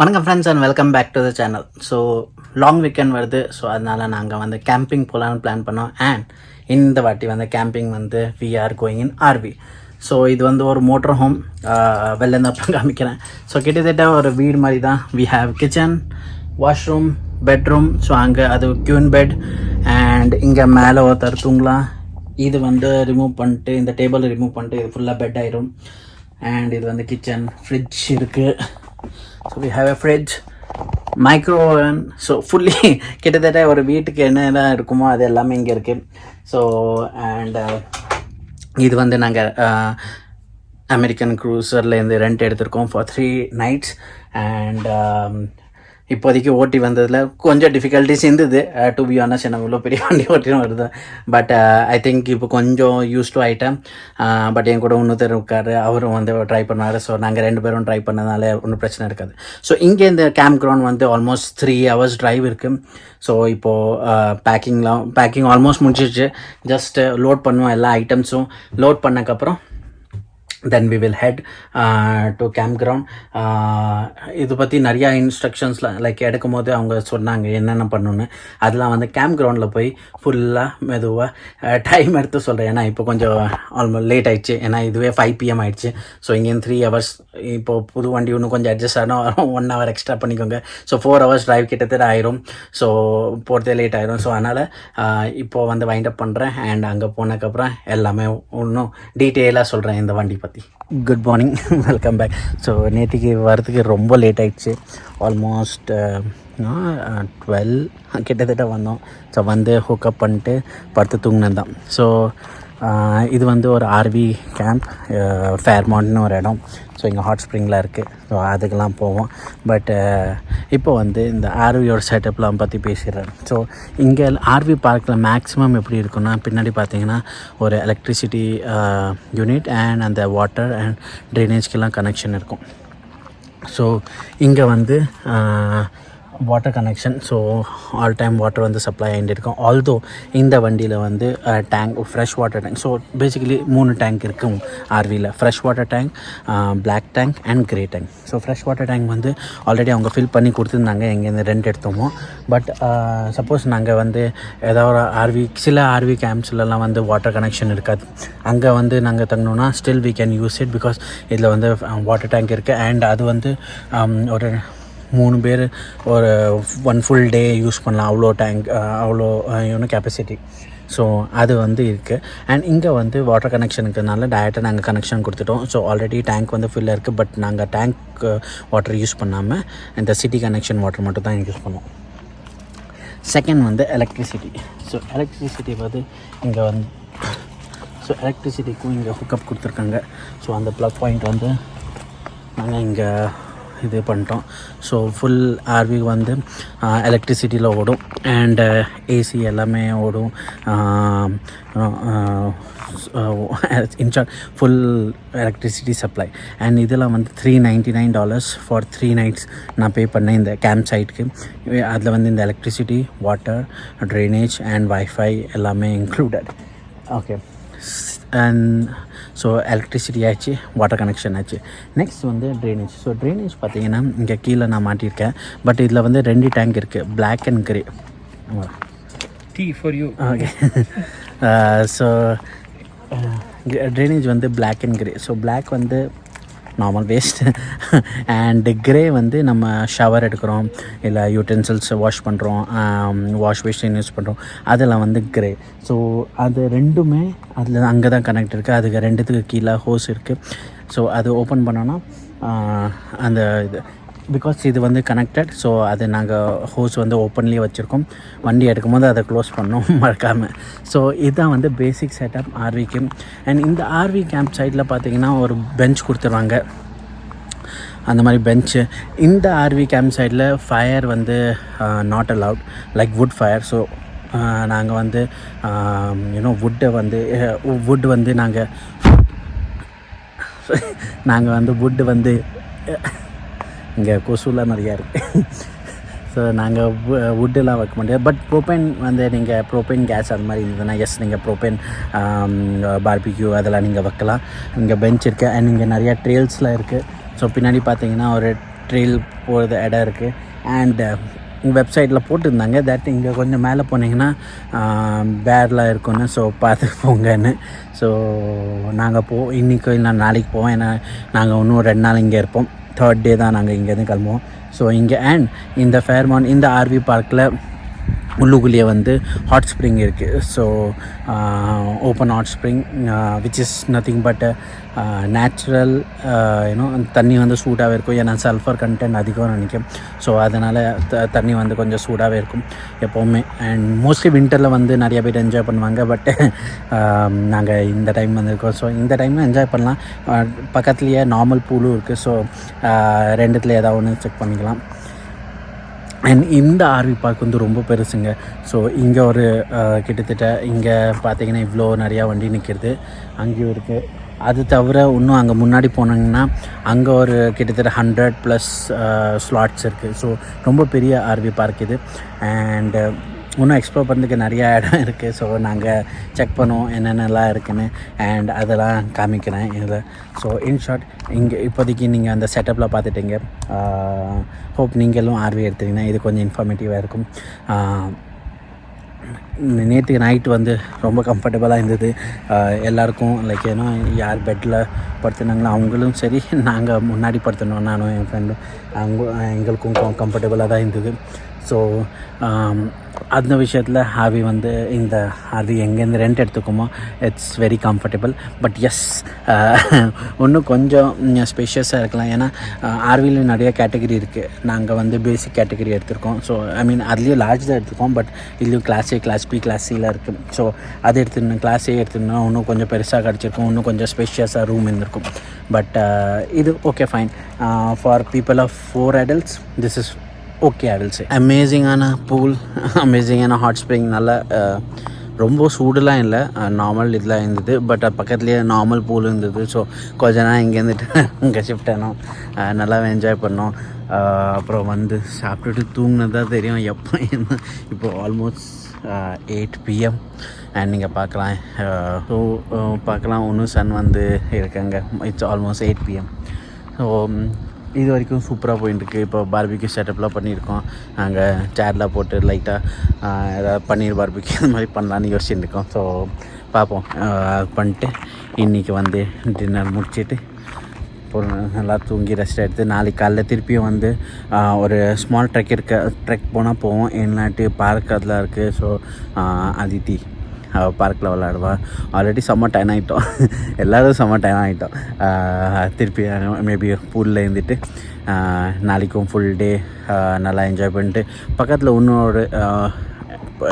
வணக்கம் friends and welcome back to the channel. So long weekend வருது. So அதனால் நாங்கள் வந்து கேம்பிங் போகலான்னு பிளான் பண்ணோம். அண்ட் இந்த வாட்டி வந்து கேம்பிங் வந்து we are going in RV. So இது வந்து ஒரு மோட்டர் ஹோம். வெளிலேருந்து அப்புறம் காமிக்கிறேன். ஸோ கிட்டத்தட்ட ஒரு வீடு மாதிரி தான். We have kitchen, washroom, bedroom. So அங்கே அது க்யூன் பெட். அண்ட் இங்கே மேலே ஒருத்தர் தூங்கலாம். இது வந்து ரிமூவ் பண்ணிட்டு, இந்த டேபிள் ரிமூவ் பண்ணிட்டு இது ஃபுல்லாக பெட் ஆயிரும். அண்ட் இது வந்து கிச்சன், ஃப்ரிட்ஜ் இருக்குது. So we have a fridge, micro oven. So fully கிட்டத்தட்ட ஒரு வீட்டுக்கு என்னென்ன இருக்குமோ அது எல்லாமே இங்கே இருக்குது. ஸோ அண்ட் இது வந்து நாங்கள் அமெரிக்கன் க்ரூசர்லேருந்து ரெண்ட் எடுத்திருக்கோம் ஃபார் 3 nights. அண்ட் இப்போதைக்கு ஓட்டி வந்ததில் கொஞ்சம் டிஃபிகல்ட்டிஸ் இருந்தது. டு பி ஆனஸ்ட், என்ன இவ்வளோ பெரிய வண்டி ஓட்டியும் வருது. பட் ஐ திங்க் இப்போ கொஞ்சம் யூஸ் டு ஆகிட்டேன். பட் என் கூட இன்னொருத்தர் இருக்கார், அவரும் வந்து ட்ரை பண்ணார். ஸோ நாங்கள் 2 பேரும் ட்ரை பண்ணதுனால ஒன்றும் பிரச்சனை இருக்காது. ஸோ இங்கே இந்த கேம்ப் கிரவுண்ட் வந்து ஆல்மோஸ்ட் 3 hours டிரைவ் இருக்குது. ஸோ இப்போது பேக்கிங் ஆல்மோஸ்ட் முடிச்சிருச்சு. ஜஸ்ட் லோட் பண்ணுவோம் எல்லா ஐட்டம்ஸும். லோட் பண்ணக்கப்புறம் then we will head to campground. இது பற்றி நிறையா இன்ஸ்ட்ரக்ஷன்ஸ்லாம் லைக் எடுக்கும் போது அவங்க சொன்னாங்க என்னென்ன பண்ணணுன்னு. அதெல்லாம் வந்து கேம்ப் கிரவுண்டில் போய் ஃபுல்லாக மெதுவாக டைம் எடுத்து சொல்கிறேன். ஏன்னா இப்போ கொஞ்சம் ஆல்மோஸ்ட் லேட் ஆகிடுச்சு. ஏன்னா இதுவே 5 PM ஆகிடுச்சு. ஸோ இங்கேருந்து 3 hours. இப்போது புது வண்டி ஒன்று கொஞ்சம் அட்ஜஸ்ட் ஆகணும், 1 hour எக்ஸ்ட்ரா பண்ணிக்கோங்க. ஸோ 4 hours டிரைவ் கிட்டத்தட்ட ஆயிரும். ஸோ போகிறதே லேட் ஆயிரும். ஸோ அதனால் இப்போது வந்து வைண்ட் அப் பண்ணுறேன். அண்ட் அங்கே போனதுக்கப்புறம் எல்லாமே இன்னும் டீட்டெயிலாக சொல்கிறேன் இந்த வண்டி பற்றி. Good morning, welcome back. So நேற்றுக்கு வரதுக்கு ரொம்ப லேட் ஆகிடுச்சு. ஆல்மோஸ்ட் 12 கிட்டத்தட்ட வந்தோம். ஸோ வந்து ஹூக்கப் பண்ணிட்டு படுத்து தூங்கினது தான். ஸோ இது வந்து ஒரு ஆர்வி கேம்ப், ஃபேர்மாண்ட்னு ஒரு இடம். ஸோ இங்கே ஹாட் ஸ்ப்ரிங்லாம் இருக்குது. ஸோ அதுக்கெல்லாம் போவோம். பட் இப்போ வந்து இந்த ஆர்வியோட செட்டப்லாம் பற்றி பேசிடுறேன். ஸோ இங்கே ஆர்வி பார்க்கில் மேக்ஸிமம் எப்படி இருக்குன்னா, பின்னாடி பார்த்தீங்கன்னா ஒரு எலக்ட்ரிசிட்டி யூனிட் அண்ட் அந்த வாட்டர் அண்ட் ட்ரைனேஜ்க்கெல்லாம் கனெக்ஷன் இருக்கும். ஸோ இங்கே வந்து water connection. So all time water வந்து சப்ளை ஆகிட்டு இருக்கும். ஆல்தோ இந்த வண்டியில் வந்து tank, fresh water tank. So basically 3 tank இருக்கும் ஆர்வியில். Fresh water tank, black tank and grey tank. So fresh water tank வந்து ஆல்ரெடி அவங்க ஃபில் பண்ணி கொடுத்துருந்தாங்க எங்கேருந்து ரெண்ட் எடுத்தோமோ. பட் சப்போஸ் நாங்கள் வந்து ஏதாவது சில ஆர்வி கேம்ப்ஸ்லாம் வந்து வாட்டர் கனெக்ஷன் இருக்காது. அங்கே வந்து நாங்கள் தங்கணுன்னா still we can use it, because இதில் வந்து வாட்டர் டேங்க் இருக்குது. அண்ட் அது வந்து ஒரு 3 பேர் ஒரு 1 full day யூஸ் பண்ணலாம். அவ்வளோ டேங்க், அவ்வளோ கெப்பாசிட்டி. ஸோ அது வந்து இருக்குது. அண்ட் இங்கே வந்து வாட்டர் கனெக்ஷனுக்குனால டேரெக்டாக நாங்கள் கனெக்ஷன் கொடுத்துட்டோம். ஸோ ஆல்ரெடி டேங்க் வந்து ஃபில்லாக இருக்குது. பட் நாங்கள் டேங்க் வாட்டர் யூஸ் பண்ணாமல் இந்த சிட்டி கனெக்ஷன் வாட்டர் மட்டும் தான் யூஸ் பண்ணுவோம். செகண்ட் வந்து எலக்ட்ரிசிட்டி. ஸோ எலக்ட்ரிசிட்டி வந்து இங்கே வந்து எலக்ட்ரிசிட்டிக்கும் இங்கே ஹுக்கப் கொடுத்துருக்காங்க. ஸோ அந்த ப்ளக் பாயிண்ட் வந்து நாங்கள் இங்கே இது பண்ணிட்டோம். ஸோ ஃபுல் ஆர்வி வந்து எலக்ட்ரிசிட்டியில் ஓடும். அண்டு ஏசி எல்லாமே ஓடும். In charge full electricity supply. And இதெல்லாம் வந்து $399 ஃபார் 3 nights நான் பே பண்ணேன் இந்த கேம்ப் சைட்டுக்கு. அதில் வந்து இந்த electricity, water, drainage and wifi எல்லாமே included. Okay. And so electricity ஆச்சு, வாட்டர் கனெக்ஷன் ஆச்சு. நெக்ஸ்ட் வந்து ட்ரைனேஜ். ஸோ ட்ரைனேஜ் பார்த்தீங்கன்னா இங்கே கீழே நான் மாட்டியிருக்கேன். பட் இதில் வந்து 2 டேங்க் இருக்குது, black and grey. Tea for you. Okay. So drainage வந்து black and grey. So black வந்து நார்மல் வேஸ்ட் அண்டு கிரே வந்து நம்ம ஷவர் எடுக்கிறோம், இல்லை யூட்டென்சில்ஸ் வாஷ் பண்ணுறோம், வாஷ் பேஷன் யூஸ் பண்ணுறோம், அதெல்லாம் வந்து கிரே. ஸோ அது ரெண்டுமே அதில் அங்கே தான் கனெக்ட் இருக்குது. அதுக்கு 2த்துக்கு கீழே ஹோஸ் இருக்குது. ஸோ அது ஓப்பன் பண்ணோன்னா அந்த இது, பிகாஸ் இது வந்து கனெக்டட். ஸோ அது நாங்கள் ஹோஸ் வந்து ஓப்பன்லேயே வச்சுருக்கோம். வண்டி எடுக்கும் போது அதை க்ளோஸ் பண்ணோம் மறக்காமல். ஸோ இதுதான் வந்து பேசிக் செட்டப் ஆர்விக்கு. அண்ட் இந்த ஆர்வி கேம்ப் சைட்டில் பார்த்திங்கன்னா ஒரு பெஞ்ச் கொடுத்துருவாங்க, அந்த மாதிரி பெஞ்சு. இந்த ஆர்வி கேம்ப் சைடில் ஃபயர் வந்து not allowed, like would fire. So நாங்கள் வந்து வுட் வந்து நாங்கள் வந்து வுட்டு வந்து இங்கே கொசுலாம் நிறையா இருக்குது. ஸோ நாங்கள் வுட்டெல்லாம் வைக்க முடியாது. பட் ப்ரோப்பேன் வந்து நீங்கள் ப்ரோப்பேன் கேஸ் அது மாதிரி இருந்ததுன்னா நீங்கள் ப்ரோப்பேன் பார்பிக்யூ அதெல்லாம் நீங்கள் வைக்கலாம். இங்கே பெஞ்ச் இருக்குது. அண்ட் இங்கே நிறையா ட்ரெயில்ஸ்லாம் இருக்குது. ஸோ பின்னாடி பார்த்தீங்கன்னா ஒரு ட்ரெயில் போகிறது இடம் இருக்குது. அண்ட் வெப்சைட்டில் போட்டிருந்தாங்க தட் இங்கே கொஞ்சம் மேலே போனீங்கன்னா பேர்லாம் இருக்குன்னு, ஸோ பார்த்து போங்கன்னு. ஸோ நாங்கள் இன்றைக்கோ இல்லை நாளைக்கு போவோம். ஏன்னா நாங்கள் இன்னும் 2 நாள் இங்கே இருப்போம். 3rd டே தான் நாங்கள் இங்கேருந்து கிளம்புவோம். ஸோ இங்கே அண்ட் இந்த ஃபேர்மான் இந்த ஆர்வி பார்க்கில் உள்ளுக்குள்ளேயே வந்து ஹாட் ஸ்ப்ரிங் இருக்குது. So open hot spring which is nothing but natural you know தண்ணி வந்து சூடாகவே இருக்கும். ஏன்னா சல்ஃபர் கண்டென்ட் அதிகம் நினைக்கும். ஸோ அதனால் தண்ணி வந்து கொஞ்சம் சூடாகவே இருக்கும் எப்போவுமே. அண்ட் மோஸ்ட்லி வின்டரில் வந்து நிறைய பேர் என்ஜாய் பண்ணுவாங்க. பட் நாங்கள் இந்த டைம் வந்திருக்கோம். ஸோ இந்த டைமில் என்ஜாய் பண்ணலாம். பக்கத்துலேயே நார்மல் பூலும் இருக்குது. ஸோ 2த்துல ஏதாவது ஒன்று செக் பண்ணிக்கலாம். அண்ட் இந்த ஆர்வி பார்க் வந்து ரொம்ப பெருசுங்க. ஸோ இங்கே ஒரு கிட்டத்தட்ட இங்கே பார்த்தீங்கன்னா இவ்வளோ நிறையா வண்டி நிற்கிறது. அங்கேயும் இருக்குது. அது தவிர இன்னும் அங்கே முன்னாடி போனாங்கன்னா அங்கே ஒரு கிட்டத்தட்ட 100+ ஸ்லாட்ஸ் இருக்குது. ஸோ ரொம்ப பெரிய ஆர்வி பார்க் இது. அண்டு இன்னும் எக்ஸ்ப்ளோர் பண்ணுறதுக்கு நிறையா இடம் இருக்குது. ஸோ நாங்கள் செக் பண்ணுவோம் என்னென்னலாம் இருக்குதுன்னு. அண்ட் அதெல்லாம் காமிக்கிறேன் இதில். ஸோ இன் ஷார்ட் இங்கே இப்போதைக்கு நீங்கள் அந்த செட்டப்பில் பார்த்துட்டீங்க. ஹோப் நீங்களும் ஆர்வி எடுத்தீங்கன்னா இது கொஞ்சம் இன்ஃபார்மேட்டிவாக இருக்கும். நேற்றுக்கு நைட்டு வந்து ரொம்ப கம்ஃபர்டபுளாக இருந்தது எல்லாேருக்கும். லைக் ஏன்னா யார் பெட்டில் படுத்துனாங்களோ அவங்களும் சரி, நாங்கள் முன்னாடி படுத்துனோம் நானும் என் ஃப்ரெண்டும், எங்களுக்கும் கம்ஃபர்டபுளாக தான் இருந்தது. ஸோ அந்த விஷயத்தில் ஆர்வி வந்து இந்த ஆர்வி எங்கேருந்து ரெண்ட் எடுத்துக்குமோ it's very comfortable. But yes இன்னும் கொஞ்சம் ஸ்பேஷியஸாக இருக்கலாம். ஏன்னா ஆர்வியில் நிறைய கேட்டகரி இருக்குது. நாங்கள் வந்து பேசிக் கேட்டகரி எடுத்திருக்கோம். ஸோ ஐ மீன் அதுலேயும் லார்ஜ் தான் எடுத்திருக்கோம். பட் இதுலேயும் class A, class B, class Cலாம் இருக்குது. ஸோ அது எடுத்துருந்தோம். கிளாஸ் A எடுத்துருந்தோம் இன்னும் கொஞ்சம் பெருசாக கிடச்சிருக்கும். இன்னும் கொஞ்சம் ஸ்பேஷியஸாக ரூம் இருந்திருக்கும். பட் இது okay fine for people of 4 adults. This is okay I will say. அமேசிங்கான பூல், அமேசிங்கான ஹாட் ஸ்ப்ரிங். நல்லா ரொம்ப சூடுலாம் இல்லை, நார்மல் இதெல்லாம் இருந்தது. பட் பக்கத்துலேயே நார்மல் பூல் இருந்தது. ஸோ கொஞ்ச நேரம் இங்கே இருந்துட்டு இங்கே ஷிஃப்ட் ஆனோம். நல்லா என்ஜாய் பண்ணோம். அப்புறம் வந்து சாப்பிட்டுட்டு தூங்கினதான் தெரியும் எப்போ என்ன. இப்போது ஆல்மோஸ்ட் 8 PM. அண்ட் நீங்கள் பார்க்கலாம். ஸோ பார்க்கலாம் இன்னும் சன் வந்து இருக்காங்க. It's almost 8 PM. ஸோ இது வரைக்கும் சூப்பராக போயிட்டுருக்கு. இப்போ பார்பிக்யூ செட்டப்லாம் பண்ணியிருக்கோம். நாங்கள் சேர்லாம் போட்டு லைட்டாக ஏதாவது பன்னீர் பார்பிக்யூ இந்த மாதிரி பண்ணலான்னு யோசிச்சுட்டு இருக்கோம். ஸோ பார்ப்போம். பண்ணிட்டு இன்றைக்கி வந்து டின்னர் முடிச்சுட்டு நல்லா தூங்கி ரெஸ்ட் எடுத்து நாளைக்கு காலைல திருப்பியும் வந்து ஒரு ஸ்மால் ட்ரெக் போனால் போவோம். இல்லாட்டி பார்க் அதெல்லாம் இருக்குது. ஸோ அதித்தி பார்க்கில் விளாடுவா. ஆல்ரெடி செம்ம டைம் ஆகிட்டோம். எல்லோரும் செம்ம டைம் ஆகிட்டோம். திருப்பி மேபி பூலில் இருந்துட்டு நாளைக்கும் ஃபுல் டே நல்லா என்ஜாய் பண்ணிட்டு பக்கத்தில் இன்னொரு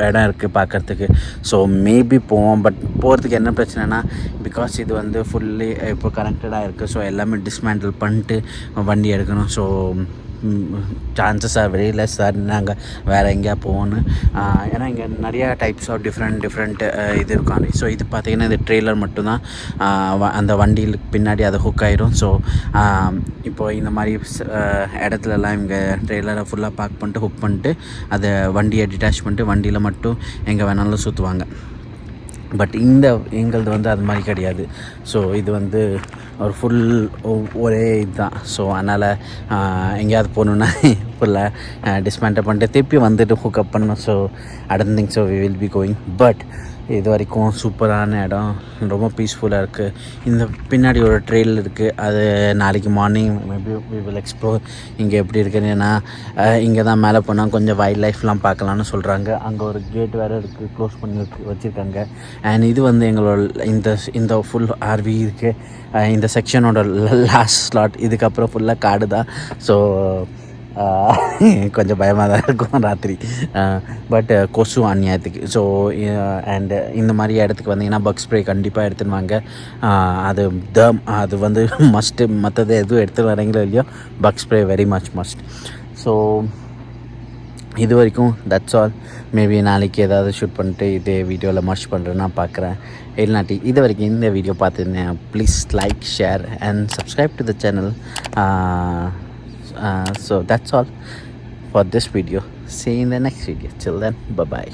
இடம் இருக்குது பார்க்குறதுக்கு. ஸோ மேபி போவோம். பட் போகிறதுக்கு என்ன பிரச்சனைனா பிகாஸ் இது வந்து ஃபுல்லி இப்போ கனெக்டடாக இருக்குது. ஸோ எல்லாமே டிஸ்மேண்டில் பண்ணிட்டு வண்டி எடுக்கணும். So chances are very less sir நாங்கள் வேறு எங்கேயா போகணும். ஏன்னா இங்கே நிறையா டைப்ஸ் ஆஃப் டிஃப்ரெண்ட் இது இருக்கும். ஸோ இது பார்த்திங்கன்னா இது ட்ரெய்லர் மட்டும்தான். அந்த வண்டியில் பின்னாடி அதை ஹுக் ஆயிரும். ஸோ இப்போது இந்த மாதிரி இடத்துலலாம் இங்கே ட்ரெய்லரை ஃபுல்லாக பார்க் பண்ணிட்டு ஹுக் பண்ணிட்டு அதை வண்டியை டிட்டாச் பண்ணிட்டு வண்டியில் மட்டும் எங்கே வேணாலும் சுற்றுவாங்க. பட் எங்களது வந்து அது மாதிரி கிடையாது. ஸோ இது வந்து ஒரு ஃபுல் ஒரே இதுதான். ஸோ அதனால் எங்கேயாவது போகணுன்னா ஃபுல்லாக டிஸ்மேண்டில் பண்ணிட்டு திருப்பி வந்துட்டு ஹுக்அப் பண்ணணும். So I don't think so we will be going. But இது வரைக்கும் சூப்பரான இடம், ரொம்ப பீஸ்ஃபுல்லாக இருக்குது. இந்த பின்னாடி ஒரு ட்ரெயில் இருக்குது. அது நாளைக்கு morning maybe we will explore இங்கே எப்படி இருக்குன்னு. ஏன்னா இங்கே தான் மேலே போனால் கொஞ்சம் வைல்ட் லைஃப்லாம் பார்க்கலான்னு சொல்கிறாங்க. அங்கே ஒரு கேட் வேறு இருக்குது, க்ளோஸ் பண்ணி வச்சுருக்காங்க. அண்ட் இது வந்து எங்களோட இந்த ஃபுல் ஆர்வி இருக்குது. இந்த செக்ஷனோட லாஸ்ட் ஸ்லாட். இதுக்கப்புறம் ஃபுல்லாக காடு தான். ஸோ கொஞ்சம் பயமாக தான் இருக்கும் ராத்திரி. பட் கொசு அநியாயத்துக்கு. ஸோ அண்டு இந்த மாதிரி இடத்துக்கு வந்தீங்கன்னா பக் ஸ்ப்ரே கண்டிப்பாக எடுத்துன்னு வாங்க. அது வந்து மஸ்ட்டு. மற்றது எதுவும் எடுத்துன்னு வரீங்களோ இல்லையோ buck spray very much must. So இது வரைக்கும் தட்ஸ் ஆல். மேபி நாளைக்கு ஏதாவது ஷூட் பண்ணிட்டு இதே வீடியோவில் மர்ச் பண்ணுறேன்னா பார்க்குறேன். இல்லாட்டி இது வரைக்கும் இந்த வீடியோ பார்த்துருந்தேன் please like, share and subscribe to the channel. So that's all for this video. See you in the next video. Till then, bye bye.